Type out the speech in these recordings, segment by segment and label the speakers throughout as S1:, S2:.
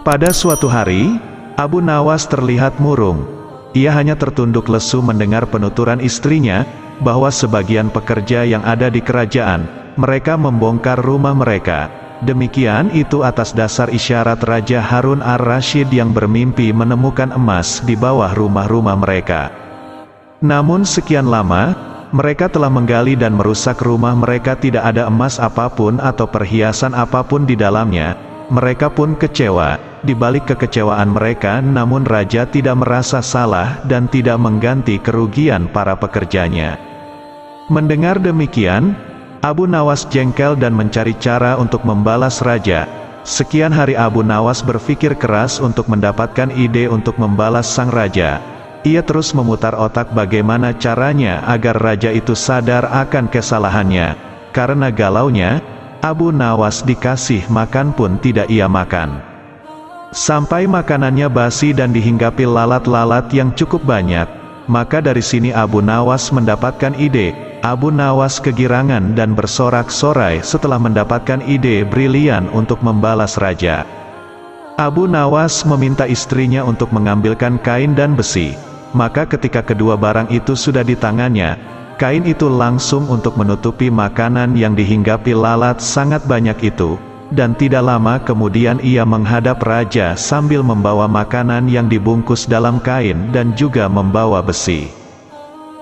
S1: Pada suatu hari, Abu Nawas terlihat murung. Ia hanya tertunduk lesu mendengar penuturan istrinya, bahwa sebagian pekerja yang ada di kerajaan, mereka membongkar rumah mereka. Demikian itu atas dasar isyarat Raja Harun ar-Rasyid yang bermimpi menemukan emas di bawah rumah-rumah mereka. Namun sekian lama, mereka telah menggali dan merusak rumah mereka, tidak ada emas apapun atau perhiasan apapun di dalamnya. Mereka pun kecewa. Di balik kekecewaan mereka, namun raja tidak merasa salah dan tidak mengganti kerugian para pekerjanya. Mendengar demikian, Abu Nawas jengkel dan mencari cara untuk membalas raja. Sekian hari Abu Nawas berpikir keras untuk mendapatkan ide untuk membalas sang raja. Ia terus memutar otak bagaimana caranya agar raja itu sadar akan kesalahannya. Karena galaunya, Abu Nawas dikasih makan pun tidak ia makan. Sampai makanannya basi dan dihinggapi lalat-lalat yang cukup banyak. Maka dari sini Abu Nawas mendapatkan ide. Abu Nawas kegirangan dan bersorak-sorai setelah mendapatkan ide brilian untuk membalas raja. Abu Nawas meminta istrinya untuk mengambilkan kain dan besi. Maka ketika kedua barang itu sudah di tangannya, kain itu langsung untuk menutupi makanan yang dihinggapi lalat sangat banyak itu. Dan tidak lama kemudian ia menghadap raja sambil membawa makanan yang dibungkus dalam kain dan juga membawa besi.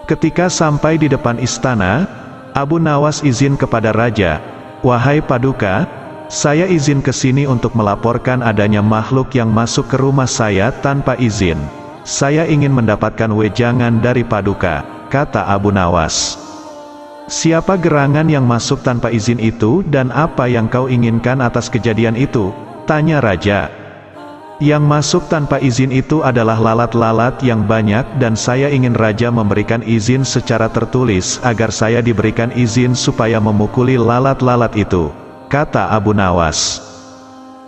S1: Ketika sampai di depan istana, Abu Nawas izin kepada raja, "Wahai Paduka, saya izin ke sini untuk melaporkan adanya makhluk yang masuk ke rumah saya tanpa izin. Saya ingin mendapatkan wejangan dari Paduka," kata Abu Nawas. "Siapa gerangan yang masuk tanpa izin itu dan apa yang kau inginkan atas kejadian itu?" tanya raja. "Yang masuk tanpa izin itu adalah lalat-lalat yang banyak dan saya ingin raja memberikan izin secara tertulis agar saya diberikan izin supaya memukuli lalat-lalat itu," kata Abu Nawas.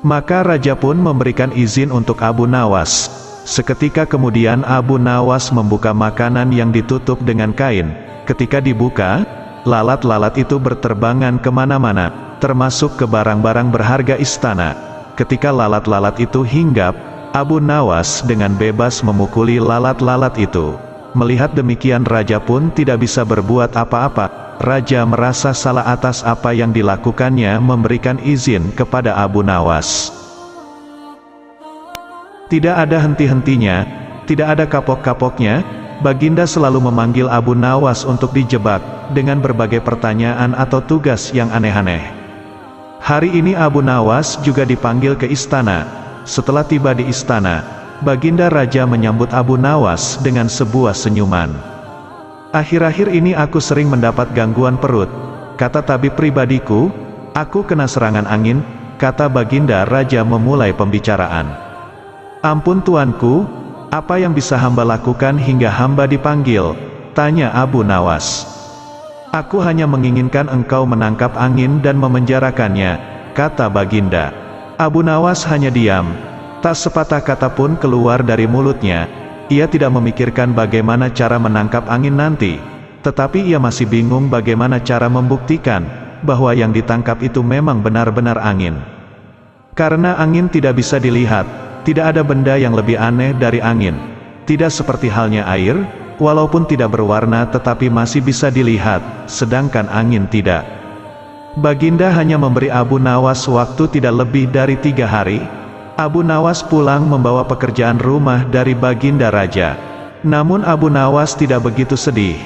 S1: Maka raja pun memberikan izin untuk Abu Nawas. Seketika kemudian Abu Nawas membuka makanan yang ditutup dengan kain. Ketika dibuka, lalat-lalat itu berterbangan kemana-mana, termasuk ke barang-barang berharga istana. Ketika lalat-lalat itu hinggap, Abu Nawas dengan bebas memukuli lalat-lalat itu. Melihat demikian raja pun tidak bisa berbuat apa-apa. Raja merasa salah atas apa yang dilakukannya memberikan izin kepada Abu Nawas. Tidak ada henti-hentinya, tidak ada kapok-kapoknya, Baginda selalu memanggil Abu Nawas untuk dijebak, dengan berbagai pertanyaan atau tugas yang aneh-aneh. Hari ini Abu Nawas juga dipanggil ke istana. Setelah tiba di istana, Baginda Raja menyambut Abu Nawas dengan sebuah senyuman. "Akhir-akhir ini aku sering mendapat gangguan perut," kata tabib pribadiku. "Aku kena serangan angin," kata Baginda Raja memulai pembicaraan. "Ampun tuanku, apa yang bisa hamba lakukan hingga hamba dipanggil?" tanya Abu Nawas. "Aku hanya menginginkan engkau menangkap angin dan memenjarakannya," kata Baginda. Abu Nawas hanya diam. Tak sepatah kata pun keluar dari mulutnya. Ia tidak memikirkan bagaimana cara menangkap angin nanti. Tetapi ia masih bingung bagaimana cara membuktikan bahwa yang ditangkap itu memang benar-benar angin. Karena angin tidak bisa dilihat, tidak ada benda yang lebih aneh dari angin. Tidak seperti halnya air, walaupun tidak berwarna tetapi masih bisa dilihat, sedangkan angin tidak. Baginda hanya memberi Abu Nawas waktu tidak lebih dari 3 hari. Abu Nawas pulang membawa pekerjaan rumah dari Baginda Raja. Namun Abu Nawas tidak begitu sedih,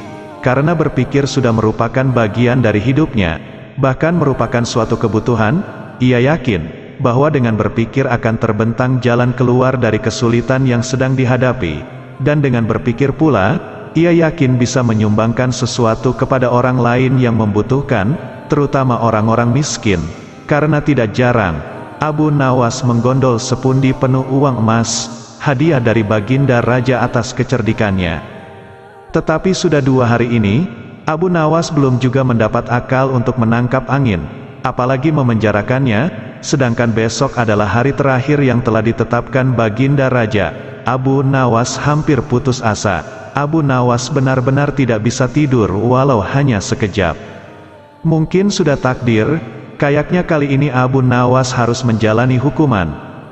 S1: karena berpikir sudah merupakan bagian dari hidupnya, bahkan merupakan suatu kebutuhan. Ia yakin bahwa dengan berpikir akan terbentang jalan keluar dari kesulitan yang sedang dihadapi, dan dengan berpikir pula, ia yakin bisa menyumbangkan sesuatu kepada orang lain yang membutuhkan, terutama orang-orang miskin. Karena tidak jarang, Abu Nawas menggondol sepundi penuh uang emas, hadiah dari Baginda Raja atas kecerdikannya. Tetapi sudah 2 hari ini, Abu Nawas belum juga mendapat akal untuk menangkap angin, apalagi memenjarakannya. Sedangkan besok adalah hari terakhir yang telah ditetapkan Baginda Raja. Abu Nawas hampir putus asa. Abu Nawas benar-benar tidak bisa tidur walau hanya sekejap. Mungkin sudah takdir, kayaknya kali ini Abu Nawas harus menjalani hukuman.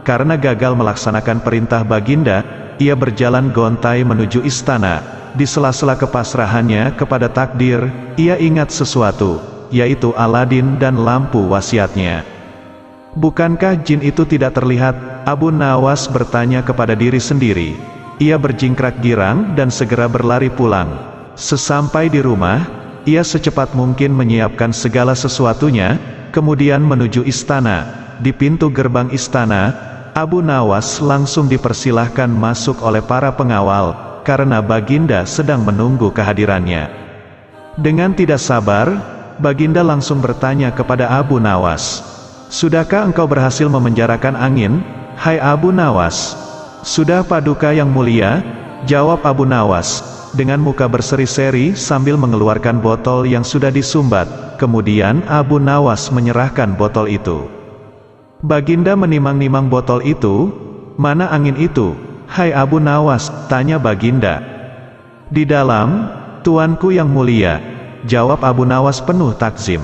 S1: karena gagal melaksanakan perintah Baginda, ia berjalan gontai menuju istana. Di sela-sela kepasrahannya kepada takdir, ia ingat sesuatu, yaitu Aladin dan lampu wasiatnya. Bukankah jin itu tidak terlihat? Abu Nawas bertanya kepada diri sendiri. Ia berjingkrak girang dan segera berlari pulang. Sesampai di rumah, ia secepat mungkin menyiapkan segala sesuatunya, kemudian menuju istana. Di pintu gerbang istana, Abu Nawas langsung dipersilahkan masuk oleh para pengawal, karena Baginda sedang menunggu kehadirannya. Dengan tidak sabar, Baginda langsung bertanya kepada Abu Nawas, "Sudahkah engkau berhasil memenjarakan angin, hai Abu Nawas?" "Sudah Paduka yang mulia," jawab Abu Nawas, dengan muka berseri-seri sambil mengeluarkan botol yang sudah disumbat. Kemudian Abu Nawas menyerahkan botol itu. Baginda menimang-nimang botol itu. "Mana angin itu, hai Abu Nawas?" tanya Baginda. "Di dalam, Tuanku yang mulia," jawab Abu Nawas penuh takzim.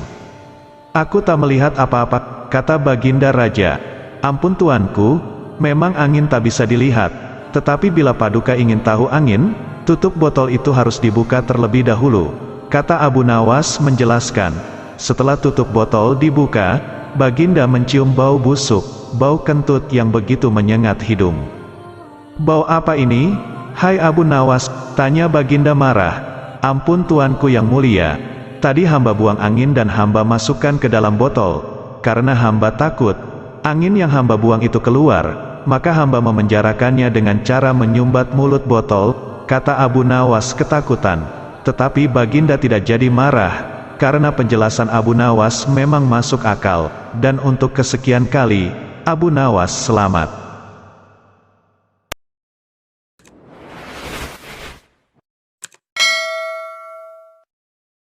S1: "Aku tak melihat apa-apa," kata Baginda Raja. "Ampun Tuanku, memang angin tak bisa dilihat, tetapi bila Paduka ingin tahu angin, tutup botol itu harus dibuka terlebih dahulu," kata Abu Nawas menjelaskan. Setelah tutup botol dibuka, Baginda mencium bau busuk, bau kentut yang begitu menyengat hidung. "Bau apa ini, hai Abu Nawas?" tanya Baginda marah. "Ampun Tuanku yang mulia, tadi hamba buang angin dan hamba masukkan ke dalam botol. Karena hamba takut angin yang hamba buang itu keluar, maka hamba memenjarakannya dengan cara menyumbat mulut botol," kata Abu Nawas ketakutan. Tetapi Baginda tidak jadi marah, karena penjelasan Abu Nawas memang masuk akal, dan untuk kesekian kali, Abu Nawas selamat.